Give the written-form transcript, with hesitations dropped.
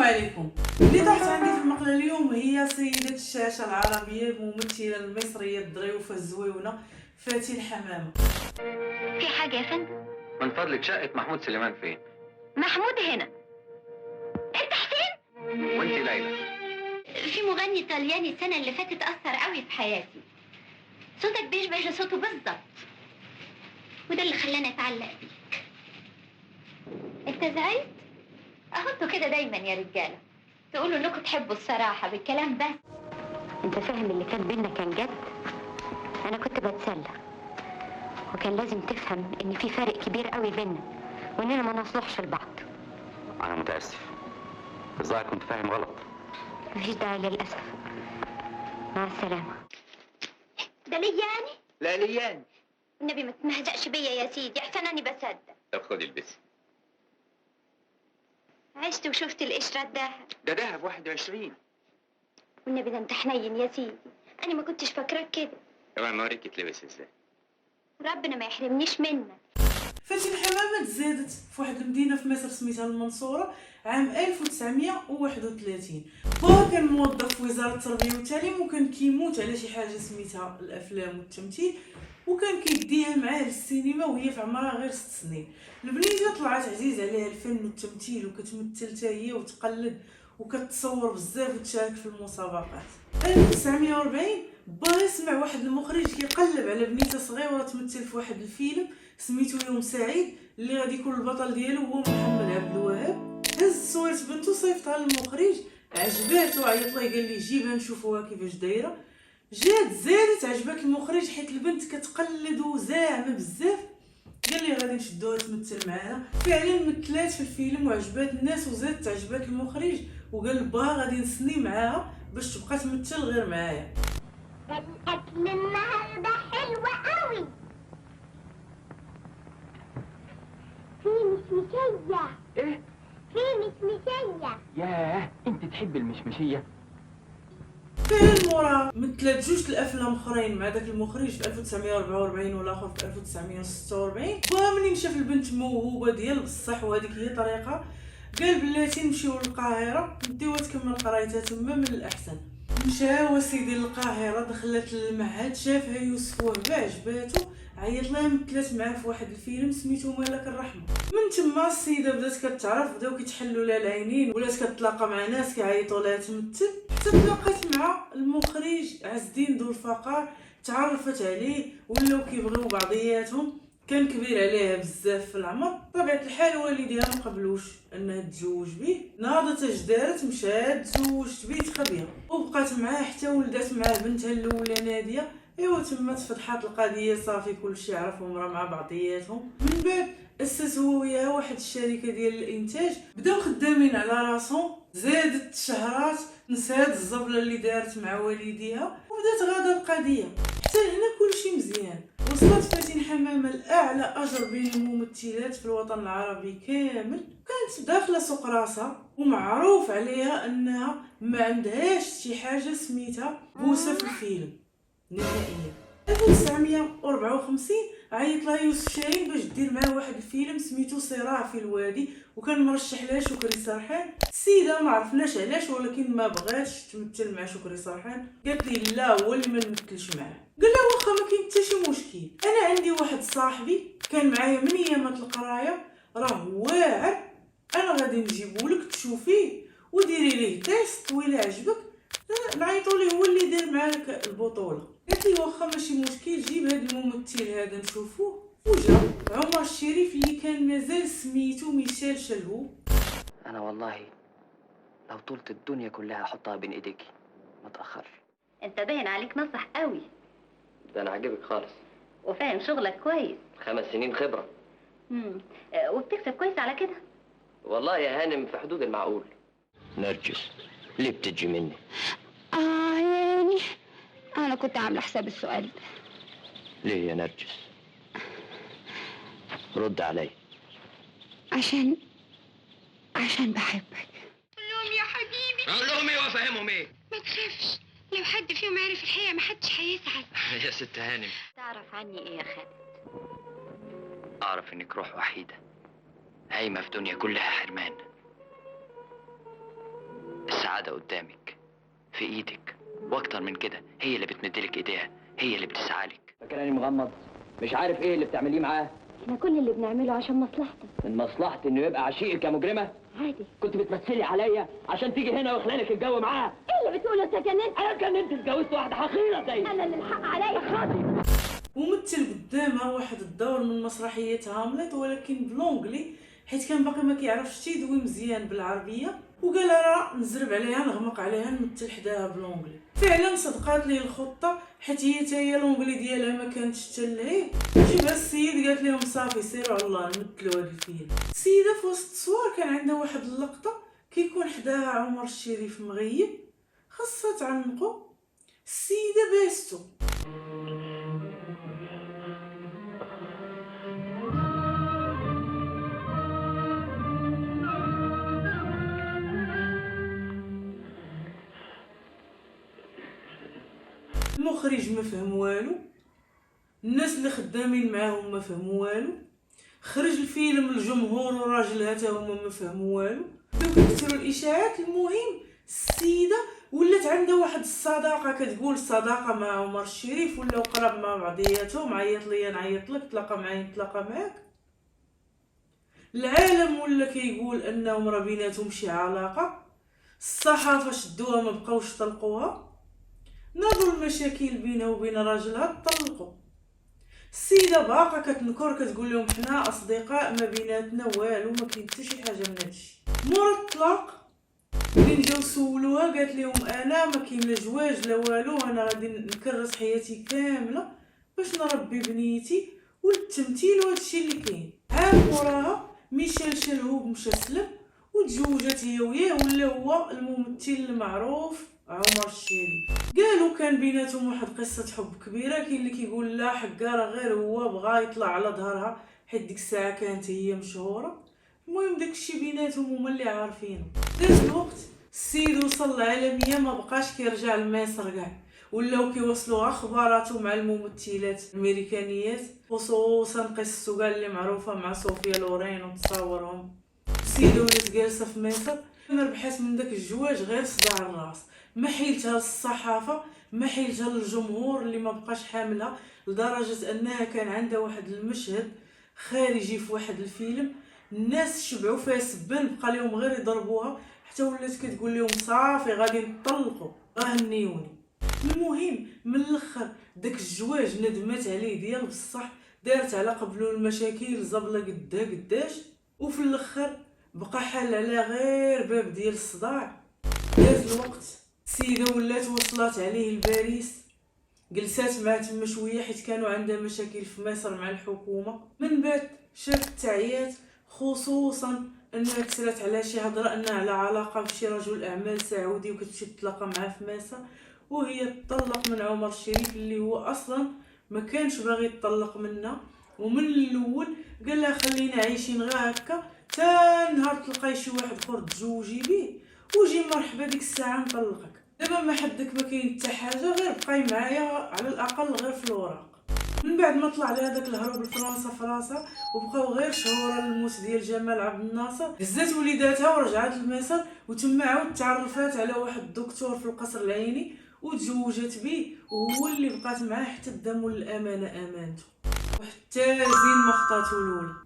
عليكم. اللي طاحت عندي في المقلة اليوم هي سيدة الشاشة العربية الممثلة المصرية الظريفة الزويونة فاتن حمامة. في حاجة يا فندم؟ من فضلك شقة محمود سليمان فين؟ محمود هنا. انت حسين؟ وانت ليلى؟ في مغني طلياني السنة اللي فاتت أثر قوي في حياتي. صوتك بيشبه لصوته بالظبط، وده اللي خلاني أتعلق بيك. انت زعلت؟ أهو كده دايما يا رجالة، تقولوا انكم تحبوا الصراحة بالكلام بس. انت فاهم اللي كان بينا كان جد؟ انا كنت بتسلى، وكان لازم تفهم ان في فرق كبير قوي بينا، واننا ما نصلحش لبعض. أنا متأسف، الظاهر كنت فاهم غلط. مفيش داعي للأسف. مع السلامة. ده ليا يعني؟ لا ليان. النبي ما تمهزقش بيا يا سيدي، احسن اني بصدق. طب خدي البسي. عشت وشفت القشرة الدهب. ده دهب 21. والنبي ده انت حنين يا سيدي، انا ما كنتش فاكراك كده. طبعا ما اوريك تلبس ازاي. ربنا ما يحرمنيش منك. فاتن حمامة تزادت في واحد المدينة في مصر سميتها المنصورة عام 1931. بابا كان موظف في وزارة التربية والتعليم، وكان كيموت على شي حاجة سميتها الأفلام والتمثيل، وكان كيديها معاه للسينما وهي في عمرها غير 6 سنين. البنيته طلعت عزيز عليها الفن والتمثيل، وكتمثل حتى هي وتقلد وكتصور بزاف وتشارك في المسابقات. 1940 با سمع واحد المخرج كيقلب على بنيته صغيره تمثل في واحد الفيلم سميتو يوم سعيد، اللي غادي يكون البطل ديالو هو محمد عبد الوهاب. هز صورة بنته صيفطها للمخرج، عجباتو، عيط ليه قال لي جيبها نشوفوها كيفاش دايره. جات زادت عجبات المخرج حيت البنت كتقلد وزاعمه بزاف، قال لي غادي نشدوها تمثل معانا. فعلا مثلات في الفيلم وعجبات الناس، وزادت عجبات المخرج وقال با غادي نسني معاها باش تبقى تمثل غير معايا. الاكل النهارده حلو قوي، في مشمشيه. ايه؟ في مشمشيه. ياه، انت تحب المشمشيه؟ فعلا مورا مثلت جوج الافلام اخرين مع داك المخرج في 1944 والاخر في 1946. ومنين شاف البنت موهوبه ديال بصح وهذيك هي طريقه، قال بلاتي نمشيو للقاهره نديوها تكمل قرايتها تما من الاحسن. مشاو سيدي للقاهره، دخلت للمعهد، شافها يوسف وهبه عجباتو، عيط لها مثلت معاه في واحد الفيلم سميتو ملك الرحمه. من تما السيده بدات كتعرف، بداو كيتحلوا لها العينين، ولات كتلاقى مع ناس كيعيطوا لها تمثل، حتى تلاقات مع المخرج عز الدين ذو الفقار، تعرفت عليه ولاو كيبغيو بعضياتهم. كان كبير عليها بزاف في العمر، طبيعة الحال والديها ما قبلوش انها تزوج به، ناضت اش دارت، مشات تزوجت به تخبيها وبقات معاه حتى ولدات معاه بنتها الاولى ناديه. ايوا تما تفضحات القضيه، صافي كلشي عرفهم راه مع بعضياتهم. من بعد اسس هو وياها واحد الشركه ديال الانتاج، بداو خدامين على راسهم، زادت الشهرات، نسات الزبله اللي دارت مع والديها، وبدات غادا القضيه. حتى هنا كلشي مزيان. وصلت فاتن حمامة لأعلى أجر بين الممثلات في الوطن العربي كامل، كانت داخلة سوق راسها، ومعروف عليها أنها ما عندهاش شي حاجة سميتها بوسة في الفيلم نهائيا. 1954 عيط لها يوسف شاهين باش دير معاه واحد الفيلم سميتو صراع في الوادي، وكان مرشح لها شكري سرحان. السيده ما عرفناش علاش، ولكن ما بغاتش تمثل مع شكري سرحان، قالت لي لا هو اللي ما نمثلش معاه. قال لها واخا ما كاين حتى شي مشكل، انا عندي واحد صاحبي كان معايا من ايامات القرايه راه واعر، انا غادي نجيبولك تشوفيه وديري ليه تيست، وإلا عجبك نعيطوا ليه هو اللي دار معاك البطوله. قالت لي واخا ماشي مشكل، جيب هذا الممثل هذا نشوفوه. وجا عمر الشريف اللي كان مازال سميتو ميشيل شلهوب. انا والله لو طولت الدنيا كلها احطها بين ايديكي ما تاخرش. انت باين عليك نصح قوي، ده انا عاجبك خالص. وفاهم شغلك كويس. 5 سنين خبره. وبتكسب كويس على كده. والله يا هانم في حدود المعقول. نرجس ليه بتجي مني؟ يعني انا كنت عامله حساب السؤال ده. ليه يا نرجس؟ رد علي. عشان بحبك. قول لهم يا حبيبي. اقول لهم ايه وافهمهم ايه؟ ما تخافش، لو حد فيهم عرف الحقيقة محدش هيزعل. يا ست هانم، تعرف عني ايه يا خالد؟ اعرف انك روح وحيده هايمه في دنيا كلها حرمان. السعادة قدامك في ايدك، واكتر من كده هي اللي بتمدلك ايديها، هي اللي بتسعالك. فاكراني مغمض مش عارف ايه اللي بتعمليه معاه؟ احنا كل اللي بنعمله عشان مصلحتك. من مصلحتي انه يبقى عشيقك يا مجرمة؟ عادي. كنت بتمثلي عليا عشان تيجي هنا ويخلالك الجو معاه. ايه اللي بتقوله انت جننت؟ انا اتجننت، اتجوزت واحدة حقيرة زي انا اللي الحق عليا. ومثل قدامها واحد الدور من مسرحية هاملت ولكن بلونجلي، حيت كان باقي ما كيعرفش تيدوي مزيان بالعربيه، وقال راه نزرب عليها نغمق عليها نمثل حداها بلونجلي. فعلا صدقات ليه الخطه، حيت هي حتى هي لونجلي ديالها ما كانتش حتى لهيه. جيبها السيد قالت لهم صافي سيروا على الله نمثلوا هذا الفيلم. السيده في وسط التصوير كان عندها واحد اللقطه كيكون حداها عمر الشريف مغيب، خاصها تعنقو. السيده باستو المخرج ما فهم والو، الناس اللي خدامين معاهم ما فهموا والو، خرج الفيلم الجمهور وراجلها حتى هما ما فهموا والو. بداو كيكثروا الاشاعات. المهم السيده ولات عندها واحد الصداقه، كتقول صداقه مع عمر الشريف، ولاو قراب مع بعضياتهم، عيط ليا نعيط لك، تلاقى معايا نتلاقى معاك. العالم ولا كيقول انهم راه بيناتهم شي علاقه، الصحافه شدوها ما بقاوش طلقوها، ناضوا المشاكل بينها وبين راجلها طلقوا. السيده باقا كتنكر، كتقول لهم حنا اصدقاء ما بيناتنا والو، ما كاين حتى شي حاجه من هادشي. مورا الطلاق فين جاو سولوها قالت لهم انا ما كاين لا جواج لا والو، انا غادي نكرس حياتي كامله باش نربي بنيتي والتمثيل وهادشي اللي كاين. عام موراها ميشيل شلهوب مشى سلم وتزوجت هي وياه، ولا هو الممثل المعروف عمر الشريف. قالوا كان بيناتهم واحد قصه حب كبيره، كاين اللي كيقول لا حقا راه غير هو بغا يطلع على ظهرها حيت ديك الساعه كانت هي مشهوره. المهم داكشي بيناتهم هما اللي عارفينه. داز الوقت السيد وصل العالميه، ما بقاش كيرجع لمصر كاع، ولاو كيوصلوا اخباراته مع الممثلات الامريكانيات، خصوصا قصته كاع اللي معروفه مع صوفيا لورين وتصاورهم. السيده ولات جالسه في مصر، ما ربحات من داك الجواج غير صداع الراس، ما حيلتها للصحافه، ما حيلتها للجمهور اللي ما بقاش حاملها، لدرجه انها كان عندها واحد المشهد خارجي في واحد الفيلم، الناس شبعوا فيها سبان، بقى لهم غير يضربوها، حتى ولات كتقول لهم صافي غادي نطلقوا غنيوني. المهم من الاخر داك الجواج ندمت عليه ديال بصح، دارت على قبلو المشاكل زبله قداش، وفي الاخر بقى حال على غير باب ديال الصداع. داز الوقت السيده ولات وصلات عليه لباريس، جلسات معاه تما شويه حيت كانوا عندها مشاكل في مصر مع الحكومه. من بعد شافت تعيات، خصوصا انها كسرت على شي هضره انها على علاقه بشي رجل اعمال سعودي وكتمشي تتلاقى معاه في مصر، وهي تطلق من عمر الشريف اللي هو اصلا ما كانش باغي يتطلق منها. ومن الاول قال لها خلينا عايشين غير هكا تا نهار تلقاي شي واحد اخر تزوجي بيه وجي مرحبا ديك الساعه نطلقك. دابا ما حدك ما كاين حتى حاجه، غير بقاي معايا على الاقل غير في الوراق. من بعد ما طلع لها داك الهروب لفرنسا في راسها، وبقاو غير شهور الموت ديال جمال عبد الناصر، هزات وليداتها ورجعت لمصر، وتما عاود تعرفات على واحد الدكتور في القصر العيني وتزوجت بيه، وهو اللي بقات معاه حتى الدم والامانه امانته، وحتى زين ما خطاتو الاولى.